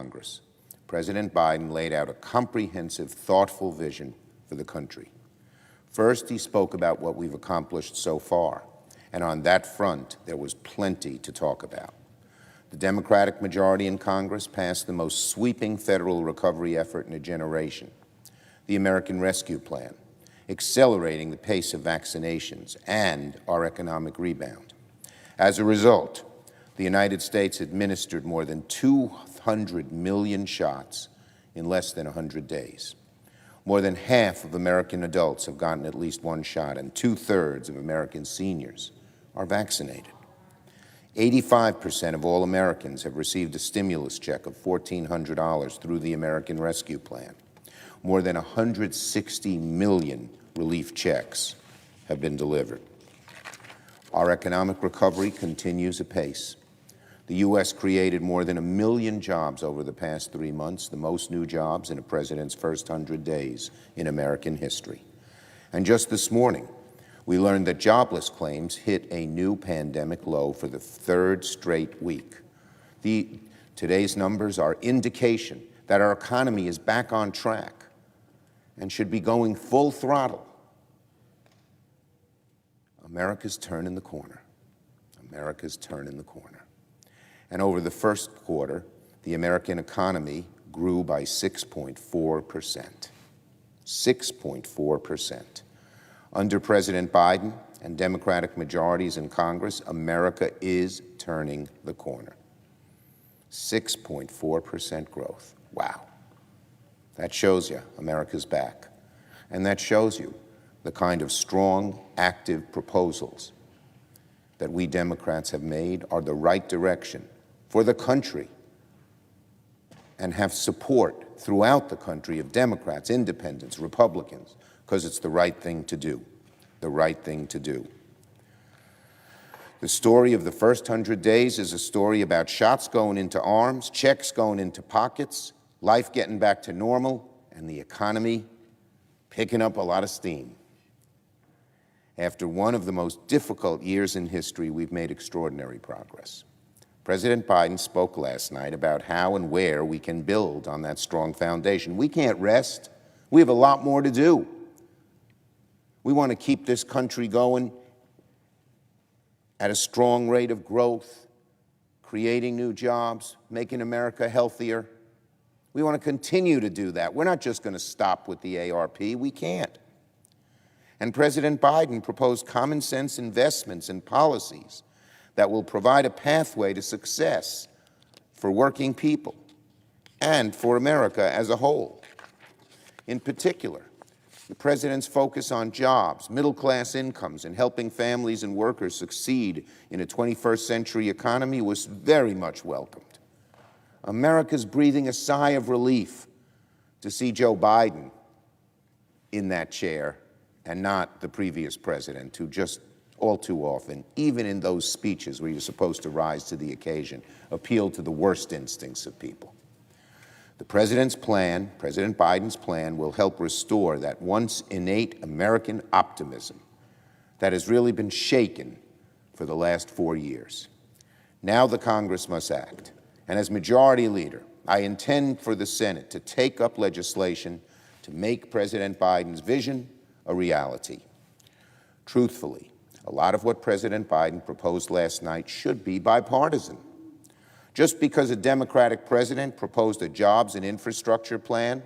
Congress, President Biden laid out a comprehensive, thoughtful vision for the country. First, he spoke about what we've accomplished so far, and on that front, there was plenty to talk about. The Democratic majority in Congress passed the most sweeping federal recovery effort in a generation, the American Rescue Plan, accelerating the pace of vaccinations and our economic rebound. As a result, the United States administered more than 200 million shots in less than 100 days. More than half of American adults have gotten at least one shot, and 2/3 of American seniors are vaccinated. 85% of all Americans have received a stimulus check of $1,400 through the American Rescue Plan. More than 160 million relief checks have been delivered. Our economic recovery continues apace. The U.S. created more than 1 million jobs over the past 3 months, the most new jobs in a president's first 100 days in American history. And just this morning, we learned that jobless claims hit a new pandemic low for the 3rd straight week. Today's numbers are indication that our economy is back on track and should be going full throttle. America's turning the corner. America's turning the corner. And over the first quarter, the American economy grew by 6.4%. 6.4%. Under President Biden and Democratic majorities in Congress, America is turning the corner. 6.4% growth. Wow. That shows you America's back. And that shows you the kind of strong, active proposals that we Democrats have made are the right direction for the country and have support throughout the country of Democrats, independents, Republicans, because it's the right thing to do, the right thing to do. The story of the first 100 days is a story about shots going into arms, checks going into pockets, life getting back to normal, and the economy picking up a lot of steam. After one of the most difficult years in history, we've made extraordinary progress. President Biden spoke last night about how and where we can build on that strong foundation. We can't rest. We have a lot more to do. We want to keep this country going at a strong rate of growth, creating new jobs, making America healthier. We want to continue to do that. We're not just going to stop with the ARP. We can't. And President Biden proposed common sense investments and policies that will provide a pathway to success for working people and for America as a whole. In particular, the President's focus on jobs, middle-class incomes, and helping families and workers succeed in a 21st century economy was very much welcomed. America's breathing a sigh of relief to see Joe Biden in that chair and not the previous president, who just all too often, even in those speeches where you're supposed to rise to the occasion, appealed to the worst instincts of people. The President's plan, President Biden's plan, will help restore that once innate American optimism that has really been shaken for the last 4 years. Now the Congress must act. And as Majority Leader, I intend for the Senate to take up legislation to make President Biden's vision a reality. Truthfully, a lot of what President Biden proposed last night should be bipartisan. Just because a Democratic president proposed a jobs and infrastructure plan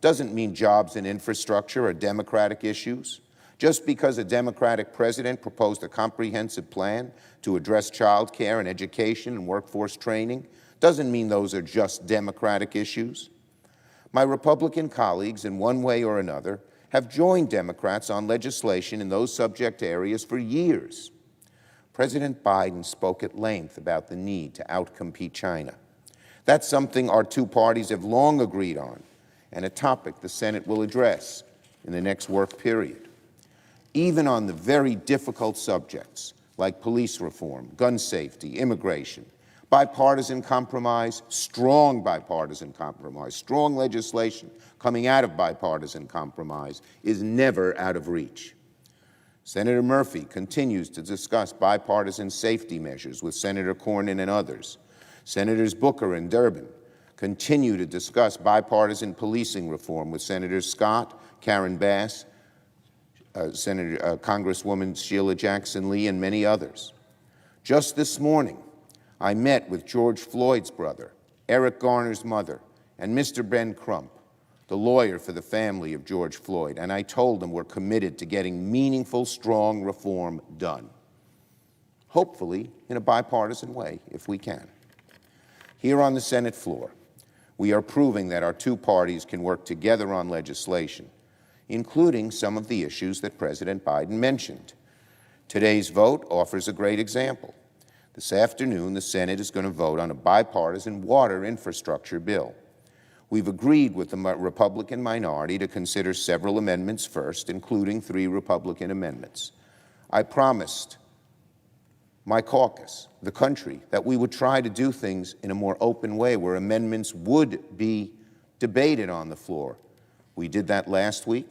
doesn't mean jobs and infrastructure are Democratic issues. Just because a Democratic president proposed a comprehensive plan to address child care and education and workforce training doesn't mean those are just Democratic issues. My Republican colleagues, in one way or another, have joined Democrats on legislation in those subject areas for years. President Biden spoke at length about the need to outcompete China. That's something our two parties have long agreed on, and a topic the Senate will address in the next work period. Even on the very difficult subjects like police reform, gun safety, immigration, bipartisan compromise, strong bipartisan compromise, strong legislation coming out of bipartisan compromise is never out of reach. Senator Murphy continues to discuss bipartisan safety measures with Senator Cornyn and others. Senators Booker and Durbin continue to discuss bipartisan policing reform with Senators Scott, Karen Bass, Congresswoman Sheila Jackson Lee, and many others. Just this morning, I met with George Floyd's brother, Eric Garner's mother, and Mr. Ben Crump, the lawyer for the family of George Floyd, and I told them we're committed to getting meaningful, strong reform done, hopefully in a bipartisan way, if we can. Here on the Senate floor, we are proving that our two parties can work together on legislation, including some of the issues that President Biden mentioned. Today's vote offers a great example. This afternoon, the Senate is going to vote on a bipartisan water infrastructure bill. We've agreed with the Republican minority to consider several amendments first, including 3 Republican amendments. I promised my caucus, the country, that we would try to do things in a more open way where amendments would be debated on the floor. We did that last week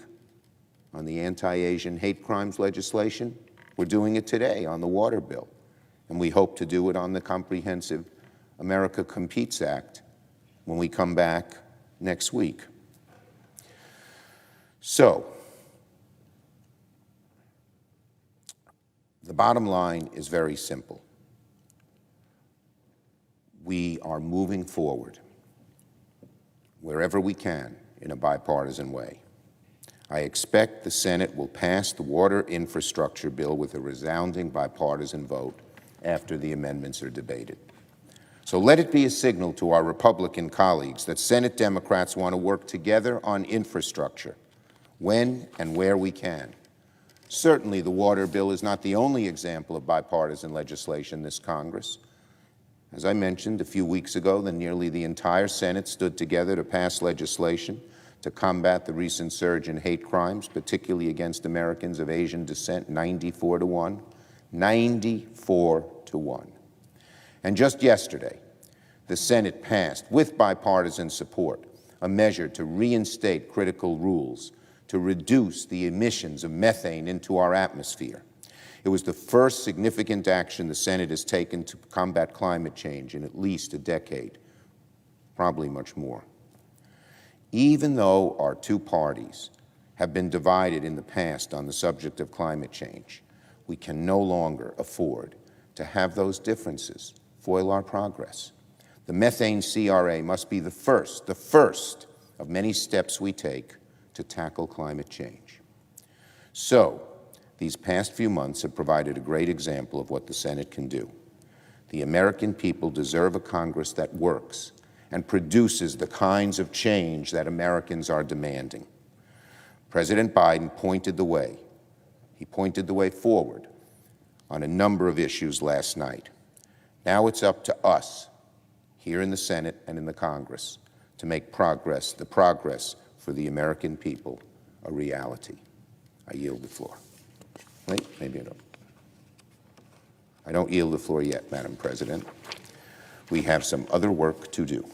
on the anti-Asian hate crimes legislation. We're doing it today on the water bill. And we hope to do it on the Comprehensive America Competes Act when we come back next week. So, the bottom line is very simple. We are moving forward wherever we can in a bipartisan way. I expect the Senate will pass the water infrastructure bill with a resounding bipartisan vote after the amendments are debated. So let it be a signal to our Republican colleagues that Senate Democrats want to work together on infrastructure when and where we can. Certainly, the water bill is not the only example of bipartisan legislation this Congress. As I mentioned a few weeks ago, nearly the entire Senate stood together to pass legislation to combat the recent surge in hate crimes, particularly against Americans of Asian descent, 94-1. 94-1. And just yesterday, the Senate passed, with bipartisan support, a measure to reinstate critical rules to reduce the emissions of methane into our atmosphere. It was the first significant action the Senate has taken to combat climate change in at least a decade, probably much more. Even though our two parties have been divided in the past on the subject of climate change, we can no longer afford to have those differences foil our progress. The methane CRA must be the first of many steps we take to tackle climate change. So, these past few months have provided a great example of what the Senate can do. The American people deserve a Congress that works and produces the kinds of change that Americans are demanding. President Biden pointed the way. He pointed the way forward on a number of issues last night. Now it's up to us, here in the Senate and in the Congress, to make progress, the progress for the American people, a reality. I yield the floor. Wait, maybe I don't. I don't yield the floor yet, Madam President. We have some other work to do.